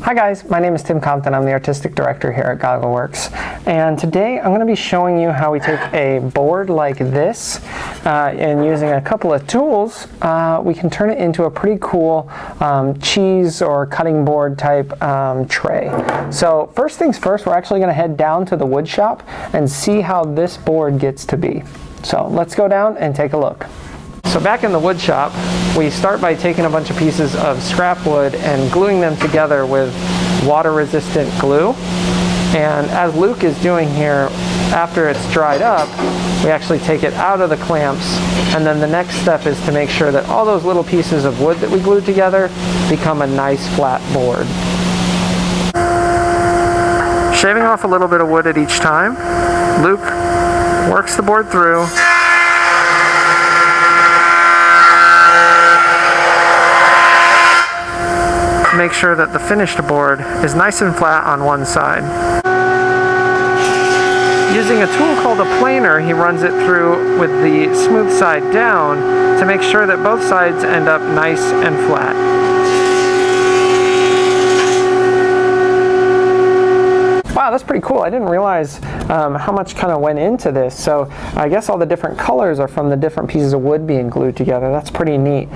Hi guys, my name is Tim Compton. I'm the Artistic Director here at Goggleworks. And today I'm going to be showing you how we take a board like this and using a couple of tools, we can turn it into a pretty cool cheese or cutting board type tray. So first things first, we're actually going to head down to the wood shop and see how this board gets to be. So let's go down and take a look. So back in the wood shop, we start by taking a bunch of pieces of scrap wood and gluing them together with water-resistant glue. And as Luke is doing here, after it's dried up, we actually take it out of the clamps, and then the next step is to make sure that all those little pieces of wood that we glued together become a nice flat board. Shaving off a little bit of wood at each time, Luke works the board through. Make sure that the finished board is nice and flat on one side. Using a tool called a planer, he runs it through with the smooth side down to make sure that both sides end up nice and flat. Wow, that's pretty cool. I didn't realize how much kind of went into this. So I guess all the different colors are from the different pieces of wood being glued together. That's pretty neat.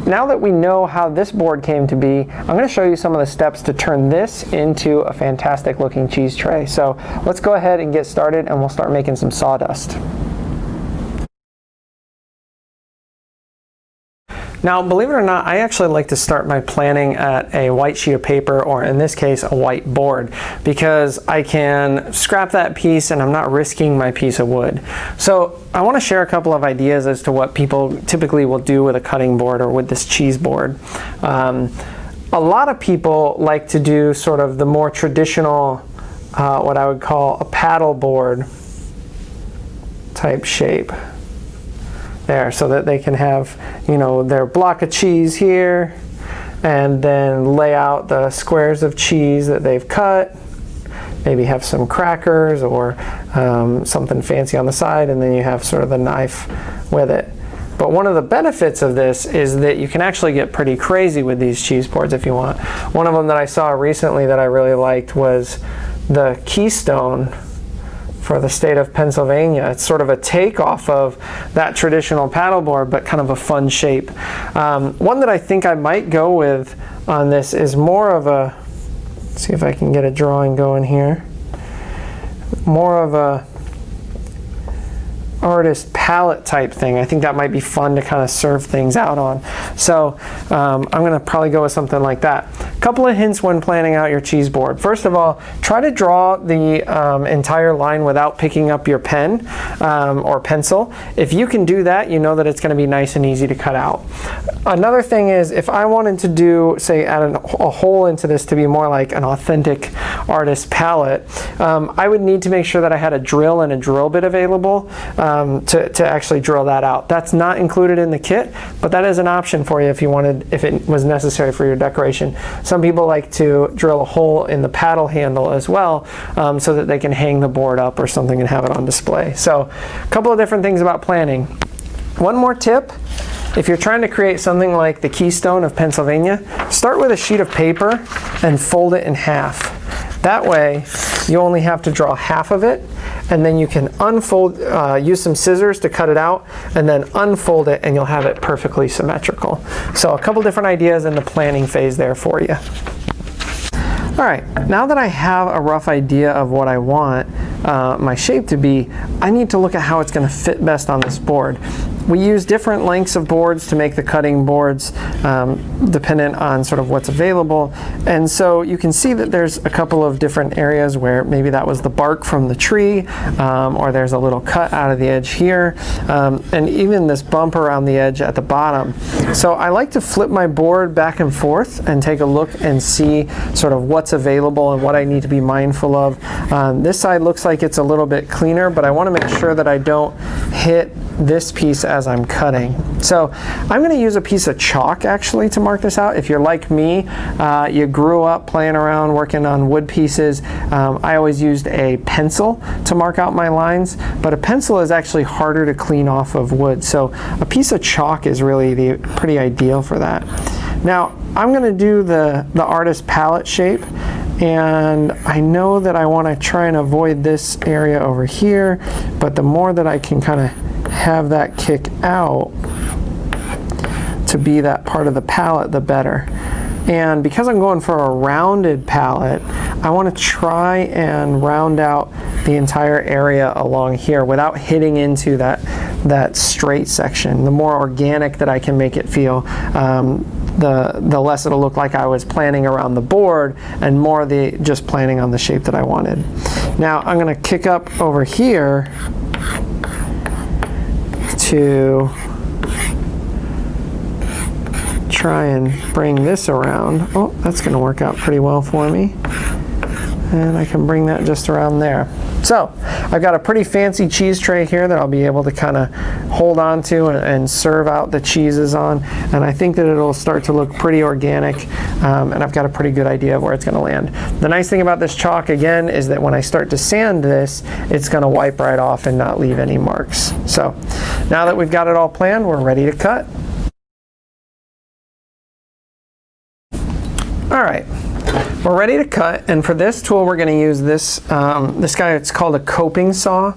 Now that we know how this board came to be, I'm going to show you some of the steps to turn this into a fantastic looking cheese tray. So let's go ahead and get started, and we'll start making some sawdust. Now, believe it or not, I actually like to start my planning at a white sheet of paper, or in this case, a white board, because I can scrap that piece and I'm not risking my piece of wood. So I want to share a couple of ideas as to what people typically will do with a cutting board or with this cheese board. A lot of people like to do sort of the more traditional, what I would call a paddle board type shape. There, so that they can have, you know, their block of cheese here, and then lay out the squares of cheese that they've cut, maybe have some crackers or something fancy on the side, and then you have sort of the knife with it. But one of the benefits of this is that you can actually get pretty crazy with these cheese boards if you want. One of them that I saw recently that I really liked was the Keystone for the state of Pennsylvania. It's sort of a takeoff of that traditional paddleboard, but kind of a fun shape. One that I think I might go with on this is more of a, let's see if I can get a drawing going here, more of a artist palette type thing. I think that might be fun to kind of serve things out on. So I'm going to probably go with something like that. A couple of hints when planning out your cheese board. First of all, try to draw the entire line without picking up your pen or pencil. If you can do that, you know that it's going to be nice and easy to cut out. Another thing is, if I wanted to do, say, add a hole into this to be more like an authentic artist palette, I would need to make sure that I had a drill and a drill bit available to actually drill that out. That's not included in the kit, but that is an option for you if you wanted, if it was necessary for your decoration. Some people like to drill a hole in the paddle handle as well, so that they can hang the board up or something and have it on display. So a couple of different things about planning. One more tip: if you're trying to create something like the Keystone of Pennsylvania, start with a sheet of paper and fold it in half. That way you only have to draw half of it, and then you can unfold, use some scissors to cut it out, and then unfold it, and you'll have it perfectly symmetrical. So a couple different ideas in the planning phase there for you. All right, now that I have a rough idea of what I want my shape to be, I need to look at how it's going to fit best on this board. We use different lengths of boards to make the cutting boards, dependent on sort of what's available. And so you can see that there's a couple of different areas where maybe that was the bark from the tree, or there's a little cut out of the edge here, and even this bump around the edge at the bottom. So I like to flip my board back and forth and take a look and see sort of what's available and what I need to be mindful of. This side looks like it's a little bit cleaner, but I want to make sure that I don't hit this piece as I'm cutting. So I'm going to use a piece of chalk actually to mark this out. If you're like me, you grew up playing around working on wood pieces, I always used a pencil to mark out my lines, but a pencil is actually harder to clean off of wood. So a piece of chalk is really pretty ideal for that. Now, I'm going to do the artist palette shape, and I know that I want to try and avoid this area over here, but the more that I can kind of have that kick out to be that part of the palette, the better. And because I'm going for a rounded palette, I want to try and round out the entire area along here without hitting into that straight section. The more organic that I can make it feel, the less it'll look like I was planning around the board and more just planning on the shape that I wanted. Now I'm going to kick up over here to try and bring this around. Oh, that's going to work out pretty well for me. And I can bring that just around there. So I've got a pretty fancy cheese tray here that I'll be able to kind of hold on to and serve out the cheeses on. And I think that it'll start to look pretty organic, and I've got a pretty good idea of where it's going to land. The nice thing about this chalk, again, is that when I start to sand this, it's going to wipe right off and not leave any marks. So now that we've got it all planned, we're ready to cut. All right, we're ready to cut, and for this tool we're going to use this this guy. It's called a coping saw.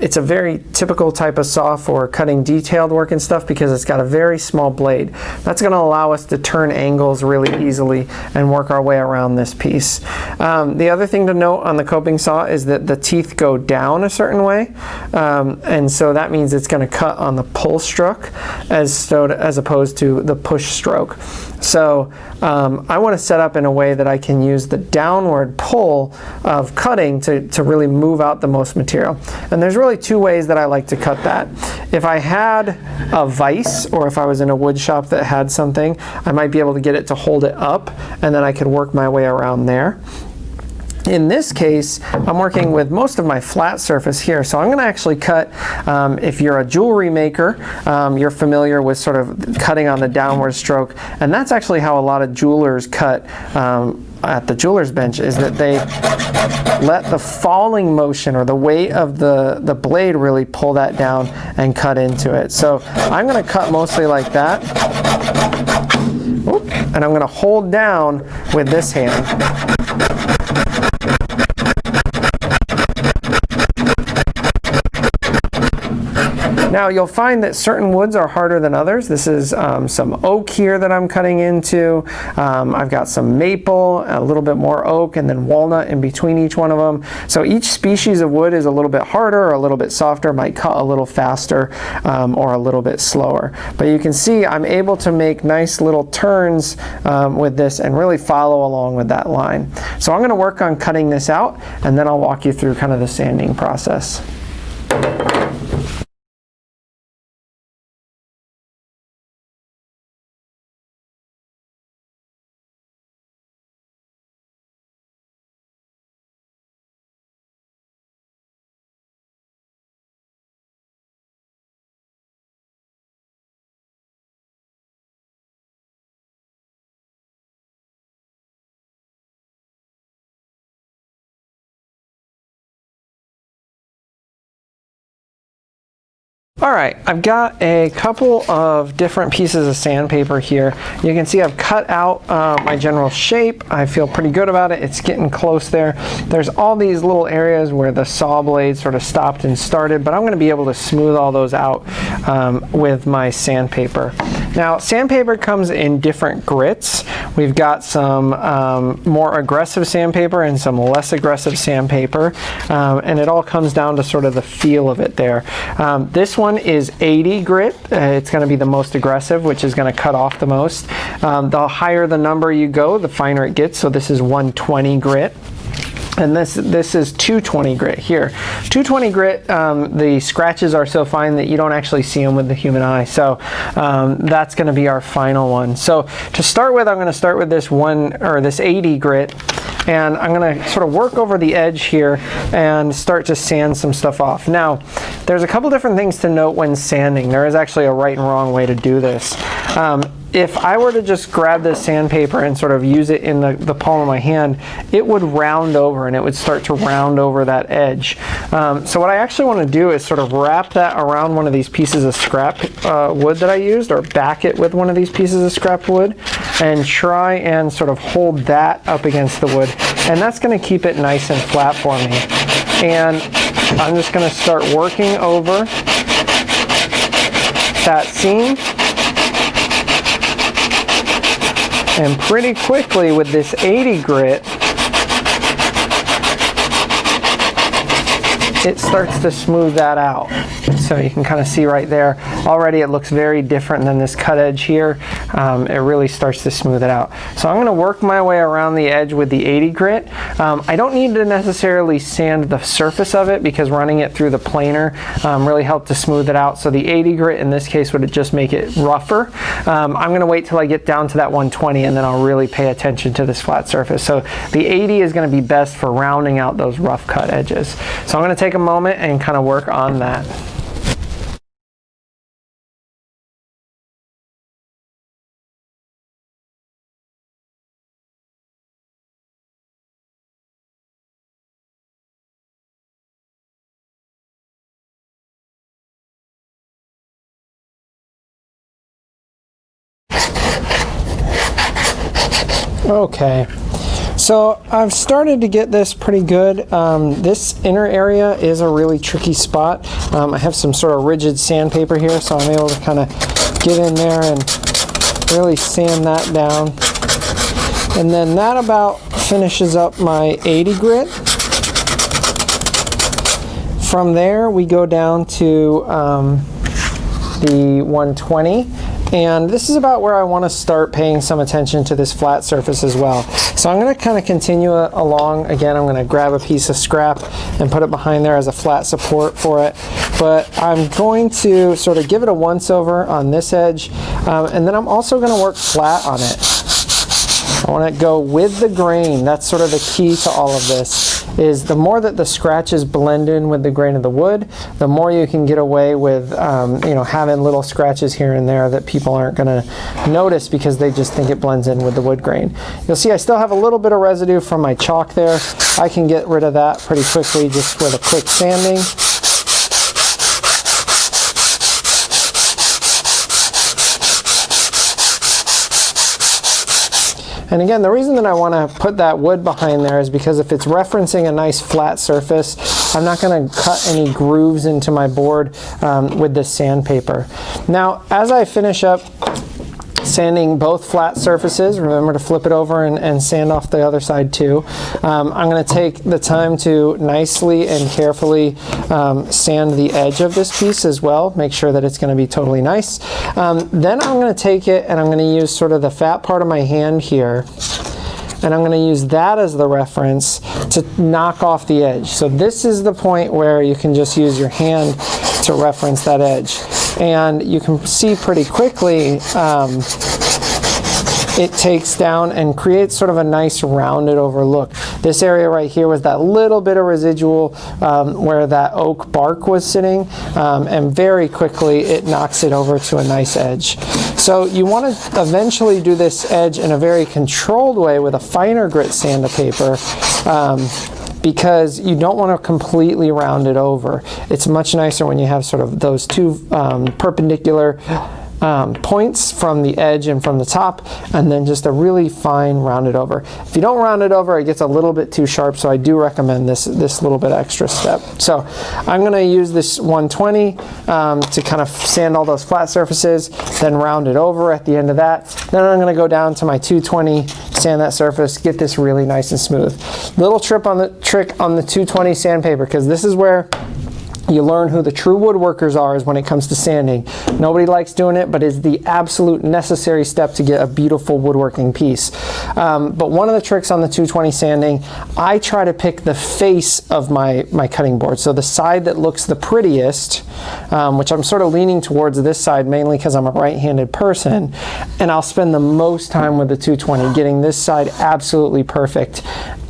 It's a very typical type of saw for cutting detailed work and stuff because it's got a very small blade. That's going to allow us to turn angles really easily and work our way around this piece. The other thing to note on the coping saw is that the teeth go down a certain way, and so that means it's going to cut on the pull stroke as opposed to the push stroke. So I want to set up in a way that I can use the downward pull of cutting to really move out the most material. And there's really two ways that I like to cut that. If I had a vise, or if I was in a wood shop that had something, I might be able to get it to hold it up, and then I could work my way around there. In this case, I'm working with most of my flat surface here, so I'm going to actually cut, if you're a jewelry maker, you're familiar with sort of cutting on the downward stroke, and that's actually how a lot of jewelers cut at the jeweler's bench, is that they let the falling motion or the weight of the blade really pull that down and cut into it. So I'm going to cut mostly like that, and I'm going to hold down with this hand. Now you'll find that certain woods are harder than others. This is some oak here that I'm cutting into. I've got some maple, a little bit more oak, and then walnut in between each one of them. So each species of wood is a little bit harder or a little bit softer, might cut a little faster or a little bit slower. But you can see I'm able to make nice little turns with this and really follow along with that line. So I'm going to work on cutting this out, and then I'll walk you through kind of the sanding process. All right, I've got a couple of different pieces of sandpaper here. You can see I've cut out my general shape. I feel pretty good about it. It's getting close there. There's all these little areas where the saw blade sort of stopped and started, but I'm going to be able to smooth all those out with my sandpaper. Now, sandpaper comes in different grits. We've got some more aggressive sandpaper and some less aggressive sandpaper, and it all comes down to sort of the feel of it there. This one is 80 grit. It's going to be the most aggressive, which is going to cut off the most. The higher the number you go, the finer it gets. So this is 120 grit. And this is 220 grit here. 220 grit, the scratches are so fine that you don't actually see them with the human eye. So that's going to be our final one. So to start with, I'm going to start with this 80 grit. And I'm going to sort of work over the edge here and start to sand some stuff off. Now, there's a couple different things to note when sanding. There is actually a right and wrong way to do this. If I were to just grab this sandpaper and sort of use it in the palm of my hand, it would round over and it would start to round over that edge. So what I actually want to do is sort of wrap that around one of these pieces of scrap wood that I used, or back it with one of these pieces of scrap wood, and try and sort of hold that up against the wood, and that's going to keep it nice and flat for me. And I'm just going to start working over that seam, and pretty quickly with this 80 grit, it starts to smooth that out. So you can kind of see right there, already it looks very different than this cut edge here. It really starts to smooth it out. So I'm going to work my way around the edge with the 80 grit. I don't need to necessarily sand the surface of it because running it through the planer really helped to smooth it out. So the 80 grit in this case would just make it rougher. I'm going to wait till I get down to that 120 and then I'll really pay attention to this flat surface. So the 80 is going to be best for rounding out those rough cut edges. So I'm going to take a moment and kind of work on that. Okay, so I've started to get this pretty good. This inner area is a really tricky spot. I have some sort of rigid sandpaper here, so I'm able to kind of get in there and really sand that down. And then that about finishes up my 80 grit. From there we go down to the 120. And this is about where I want to start paying some attention to this flat surface as well. So I'm going to kind of continue along. Again, I'm going to grab a piece of scrap and put it behind there as a flat support for it. But I'm going to sort of give it a once over on this edge. And then I'm also going to work flat on it. I want to go with the grain. That's sort of the key to all of this, is the more that the scratches blend in with the grain of the wood, the more you can get away with you know, having little scratches here and there that people aren't going to notice because they just think it blends in with the wood grain. You'll see I still have a little bit of residue from my chalk there. I can get rid of that pretty quickly just with a quick sanding. And again, the reason that I want to put that wood behind there is because if it's referencing a nice flat surface, I'm not going to cut any grooves into my board with this sandpaper. Now, as I finish up sanding both flat surfaces, remember to flip it over and sand off the other side too. I'm going to take the time to nicely and carefully sand the edge of this piece as well. Make sure that it's going to be totally nice. Then I'm going to take it and I'm going to use sort of the fat part of my hand here, and I'm going to use that as the reference to knock off the edge. So this is the point where you can just use your hand to reference that edge. And you can see pretty quickly it takes down and creates sort of a nice rounded over look. This area right here was that little bit of residual where that oak bark was sitting, and very quickly it knocks it over to a nice edge. So you want to eventually do this edge in a very controlled way with a finer grit sandpaper, because you don't want to completely round it over. It's much nicer when you have sort of those two perpendicular points from the edge and from the top, and then just a really fine rounded over. If you don't round it over, it gets a little bit too sharp, so I do recommend this little bit extra step. So I'm going to use this 120 to kind of sand all those flat surfaces, then round it over at the end of that. Then I'm going to go down to my 220, sand that surface, get this really nice and smooth. Little trick on the 220 sandpaper, because this is where you learn who the true woodworkers are is when it comes to sanding. Nobody likes doing it, but it's the absolute necessary step to get a beautiful woodworking piece. But one of the tricks on the 220 sanding, I try to pick the face of my cutting board. So the side that looks the prettiest, which I'm sort of leaning towards this side mainly because I'm a right-handed person, and I'll spend the most time with the 220 getting this side absolutely perfect.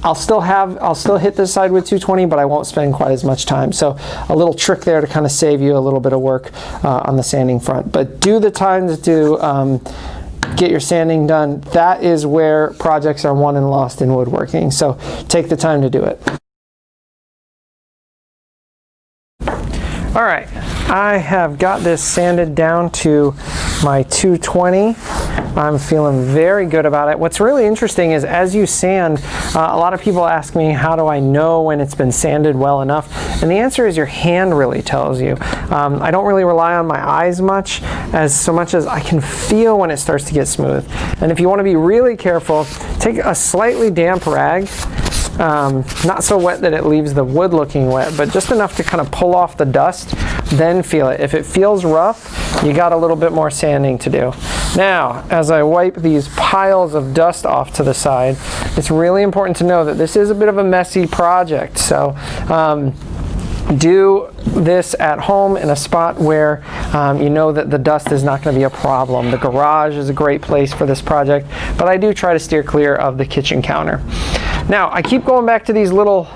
I'll still hit this side with 220, but I won't spend quite as much time. So a little trick there to kind of save you a little bit of work on the sanding front. But do the time to get your sanding done. That is where projects are won and lost in woodworking. So take the time to do it. All right, I have got this sanded down to my 220. I'm feeling very good about it. What's really interesting is as you sand, a lot of people ask me, how do I know when it's been sanded well enough? And the answer is your hand really tells you. I don't really rely on my eyes much as I can feel when it starts to get smooth. And if you want to be really careful, take a slightly damp rag, not so wet that it leaves the wood looking wet, but just enough to kind of pull off the dust, then feel it. If it feels rough, you got a little bit more sanding to do. Now, as I wipe these piles of dust off to the side, it's really important to know that this is a bit of a messy project. So do this at home in a spot where you know that the dust is not going to be a problem. The garage is a great place for this project, but I do try to steer clear of the kitchen counter. Now, I keep going back to these little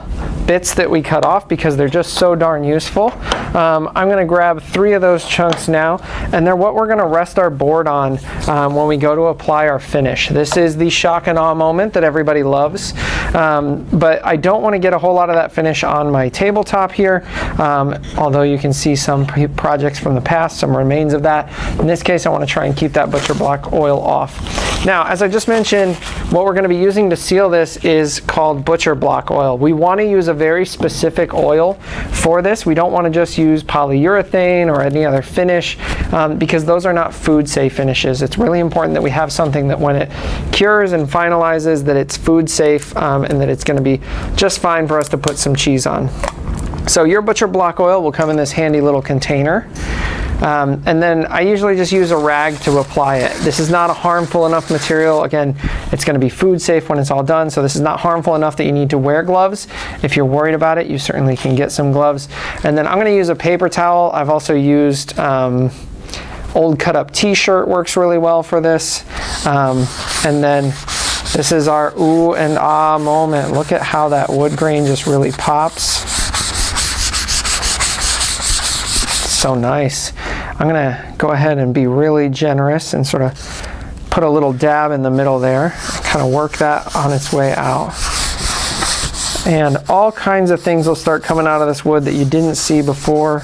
bits that we cut off because they're just so darn useful. I'm going to grab 3 of those chunks now, and they're what we're going to rest our board on when we go to apply our finish. This is the shock and awe moment that everybody loves, but I don't want to get a whole lot of that finish on my tabletop here, although you can see some projects from the past, some remains of that. In this case, I want to try and keep that butcher block oil off. Now, as I just mentioned, what we're going to be using to seal this is called butcher block oil. We want to use a very specific oil for this. We don't want to just use polyurethane or any other finish because those are not food safe finishes. It's really important that we have something that when it cures and finalizes, that it's food safe and that it's going to be just fine for us to put some cheese on. So your butcher block oil will come in this handy little container. And then I usually just use a rag to apply it. This is not a harmful enough material. Again, it's going to be food safe when it's all done, so this is not harmful enough that you need to wear gloves. If you're worried about it, you certainly can get some gloves. And then I'm going to use a paper towel. I've also used old cut up t-shirt, works really well for this. And then this is our ooh and ah moment. Look at how that wood grain just really pops. So nice. I'm gonna go ahead and be really generous and sort of put a little dab in the middle there, kind of work that on its way out. And all kinds of things will start coming out of this wood that you didn't see before.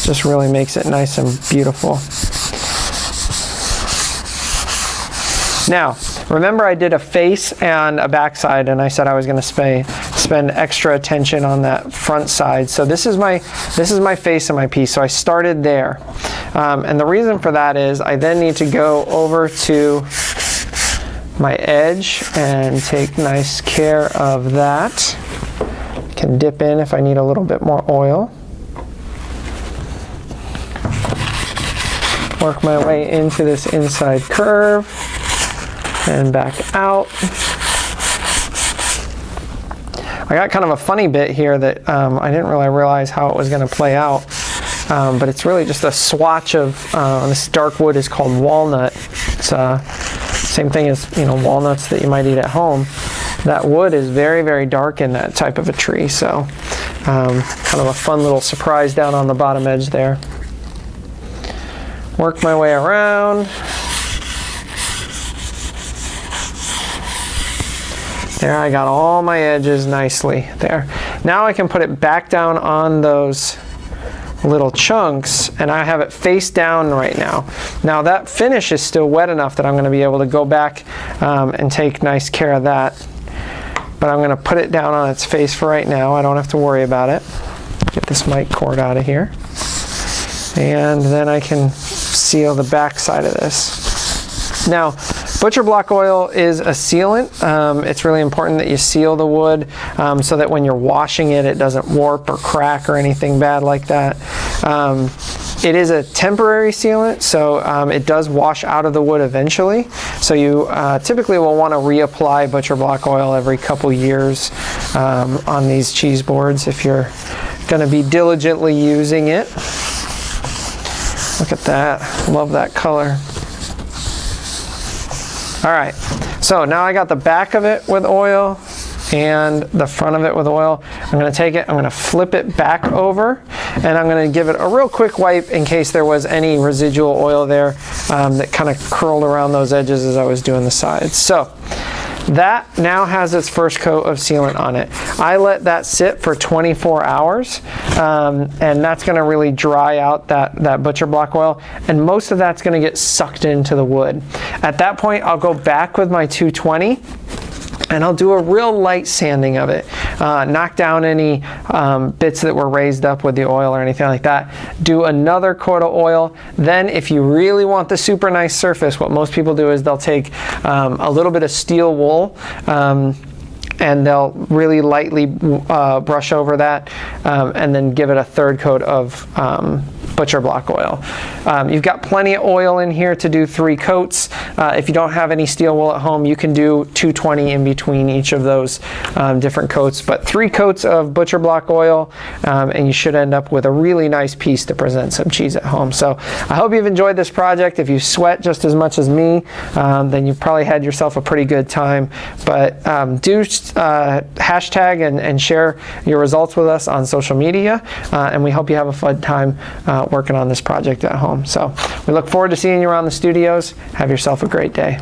Just really makes it nice and beautiful. Now, remember I did a face and a back side, and I said I was going to spend extra attention on that front side. So this is my face of my piece. So I started there, and the reason for that is I then need to go over to my edge and take nice care of that. Can dip in if I need a little bit more oil. Work my way into this inside curve and back out. I got kind of a funny bit here that I didn't really realize how it was going to play out, but it's really just a swatch of this dark wood is called walnut. It's same thing as walnuts that you might eat at home. That wood is very, very dark in that type of a tree, so kind of a fun little surprise down on the bottom edge there. Work my way around. There, I got all my edges nicely there. Now I can put it back down on those little chunks, and I have it face down right now. Now that finish is still wet enough that I'm going to be able to go back and take nice care of that. But I'm going to put it down on its face for right now. I don't have to worry about it. Get this mic cord out of here. And then I can seal the back side of this. Now, butcher block oil is a sealant. It's really important that you seal the wood so that when you're washing it, it doesn't warp or crack or anything bad like that. It is a temporary sealant, so it does wash out of the wood eventually. So you typically will want to reapply butcher block oil every couple years on these cheese boards if you're going to be diligently using it. Look at that. Love that color. All right, so now I got the back of it with oil and the front of it with oil. I'm going to take it, I'm going to flip it back over, and I'm going to give it a real quick wipe in case there was any residual oil there that kind of curled around those edges as I was doing the sides. So That now has its first coat of sealant on it. I let that sit for 24 hours, and that's going to really dry out that butcher block oil, and most of that's going to get sucked into the wood. At that point, I'll go back with my 220 and I'll do a real light sanding of it. Knock down any bits that were raised up with the oil or anything like that. Do another coat of oil. Then if you really want the super nice surface, what most people do is they'll take a little bit of steel wool, and they'll really lightly brush over that, and then give it a third coat of butcher block oil. You've got plenty of oil in here to do 3 coats. If you don't have any steel wool at home, you can do 220 in between each of those different coats, but 3 coats of butcher block oil, and you should end up with a really nice piece to present some cheese at home. So I hope you've enjoyed this project. If you sweat just as much as me, then you've probably had yourself a pretty good time. But do hashtag and share your results with us on social media, and we hope you have a fun time working on this project at home. So we look forward to seeing you around the studios. Have yourself a great day.